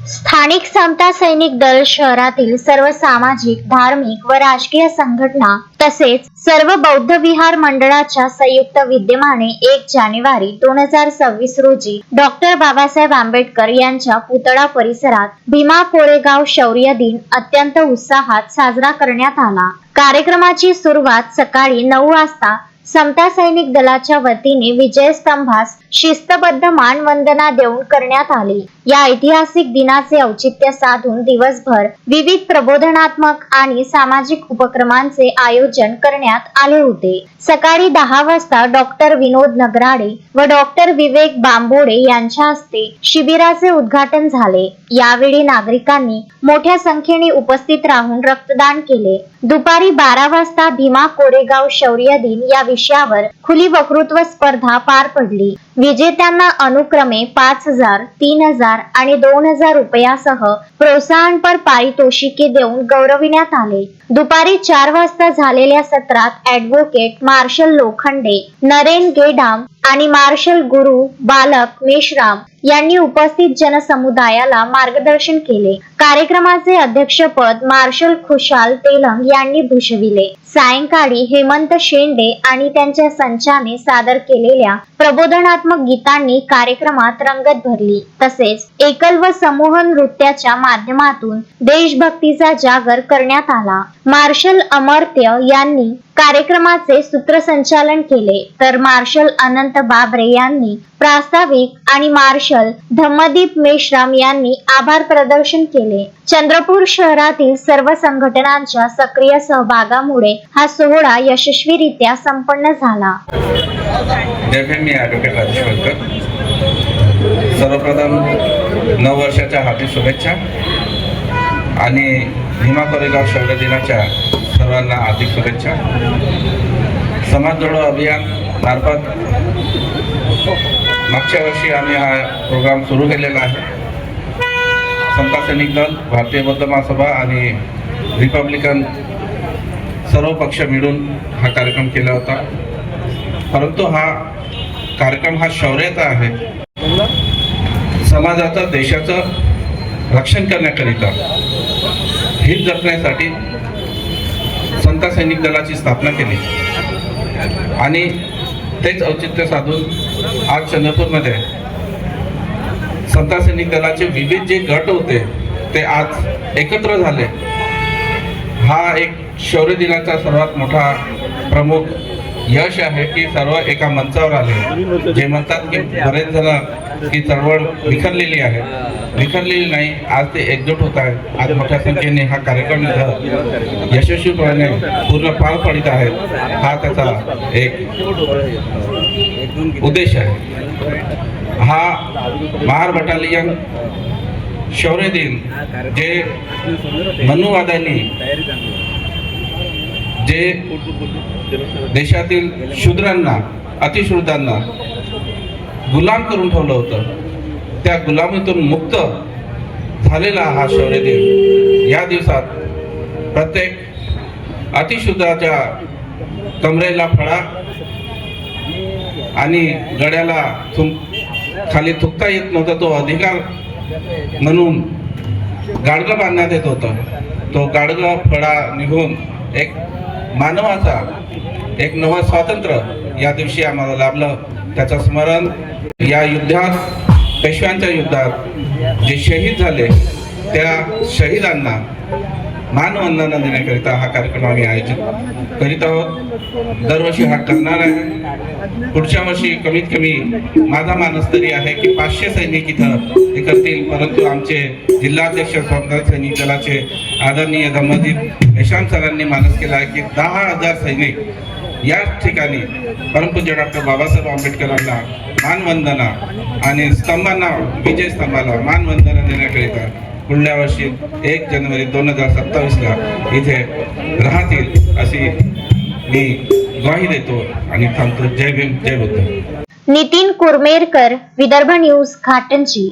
स्थानिक समता सैनिक दल शहरातील सर्व सामाजिक, धार्मिक व राजकीय संघटना तसेच सर्व बौद्ध विहार मंडळाच्या संयुक्त विद्यमाने 1 जानेवारी 2026 रोजी डॉक्टर बाबासाहेब आंबेडकर यांच्या पुतळा परिसरात भीमा कोरेगाव शौर्य दिन अत्यंत उत्साहात साजरा करण्यात आला। कार्यक्रमाची सुरुवात सकाळी 9 वाजता समता सैनिक दलाच्या वतीने विजय स्तंभास शिस्तबद्ध मानवंदना देऊन करण्यात आली। या ऐतिहासिक दिनाचे औचित्य साधून दिवसभर विविध प्रबोधनात्मक आणि सामाजिक उपक्रमांचे आयोजन करण्यात आले होते। सकाळी 10 वाजता डॉक्टर विनोद नगराडे व डॉक्टर विवेक बांबोडे यांच्या हस्ते शिबिराचे उद्घाटन झाले। यावेळी नागरिकांनी मोठ्या संख्येने उपस्थित राहून रक्तदान केले। दुपारी 12 वाजता भीमा कोरेगाव शौर्य दिन या विषयावर खुली वक्तृत्व स्पर्धा पार पडली। विजेत्यांना अनुक्रमे 5,000, 3,000 आणि 2,000 रुपयासह प्रोत्साहनपर पारितोषिके देऊन गौरविण्यात आले। दुपारी 4 वाजता झालेल्या सत्रात ॲडव्होकेट मार्शल लोखंडे, नरेन गेडाम आणि मार्शल गुरु बालक मेश्राम यांनी उपस्थित जनसमुदायाला मार्गदर्शन केले। कार्यक्रमाचे अध्यक्षपद मार्शल खुशाल तेलंग यांनी भूषविले। सायंकाळी हेमंत शेंडे आणि त्यांच्या संचाने सादर केलेल्या प्रबोधनात्मक गीतांनी कार्यक्रमात रंगत भरली। तसेच एकल व समूह नृत्याच्या माध्यमातून देशभक्तीचा जागर करण्यात आला। मार्शल अमर्त्य यांनी कार्यक्रमाचे सूत्रसंचालन केले, तर मार्शल अनंत बाबरे यांनी प्रास्ताविक आणि मार्शल धम्मदीप मेश्राम यांनी आभार प्रदर्शन केले। चंद्रपूर शहरातील सर्व संघटनांच्या सक्रिय सहभागामुळे हा सोहळा यशस्वीरित्या संपन्न झाला। मी ॲडव्होकेट राजेश वलकर। सर्वप्रथम नववर्षाच्या हार्दिक शुभेच्छा आणि भीमा कोरेगाव शौर्य दिनाच्या सर्वांना हार्दिक शुभेच्छा। समाज जोडो अभियान मार्फत मागच्या वर्षी आम्ही हा प्रोग्राम सुरू केलेला आहे। समता सैनिक दल, भारतीय बौद्ध महासभा आणि रिपब्लिकन सर्व पक्ष मिळून हा कार्यक्रम केला होता। परंतु हा कार्यक्रम हा शौर्याचा आहे, समाजाचं देशाचं रक्षण करण्याकरिता, हित जपण्यासाठी समता सैनिक दलाची स्थापना केली आणि तेच औचित्य साधून आज चंद्रपूरमध्ये समता सैनिक दलाचे विविध जे गट होते ते आज एकत्र झाले। हा एक शौर्य दिनाचा सर्वात मोठा प्रमुख यश आहे की सर्व एका मंचावर आले। जे म्हणतात की बरेच जण की चळवळ विखरलेली आहे, विखरलेली नाही, आज ते एकजूट होत आहे। आज मोठ्या संख्येने हा कार्यक्रम यशस्वीपणे पूर्ण पार पडत आहे। हा त्याचा एक उद्देश आहे। हा महार बटालियन शौर्य दिन जे मनुवाद्यांनी जे देशातील शूद्रांना, अतिशूद्रांना गुलाम करून ठेवलं होतं, त्या गुलामीतून मुक्त झालेला हा शौर्य दिन। या दिवसात प्रत्येक अतिशूद्राच्या कमरेला फळा आणि गड्याला खाली थुकता येत नव्हता, तो अधिकार म्हणून गाडगं बांधण्यात येत होतं। तो गाडगं फळा निघून एक मानवाचा एक नवं स्वातंत्र्य या दिवशी आम्हाला लाभलं। त्याचं स्मरण या युद्धात, पेशव्यांच्या युद्धात जे शहीद झाले त्या शहीदांना मानवंदना देण्याकरिता हा कार्यक्रम आम्ही आयोजित करीत आहोत। दरवर्षी हा करणार आहे। पुढच्या वर्षी कमीत कमी माझा मानस तरी आहे की 500 सैनिक इथं हे करतील। परंतु आमचे जिल्हाध्यक्ष समता सैनिक दलाचे आदरणीय धम्मदीप मेश्राम सरांनी मानस केला आहे की 10,000 सैनिक या ठिकाणी परमपूज्य डॉक्टर बाबासाहेब आंबेडकरांना मानवंदना आणि स्तंभांना, विजय स्तंभाला मानवंदना देण्याकरिता पुढल्या वर्षी 1 जानेवारी 2027ला इथे राहतील अशी मी ग्वाही देतो आणि थांबतो। जय भीम, जय बुद्ध। नितीन कुरमेरकर, विदर्भ न्यूज, घाटंजी।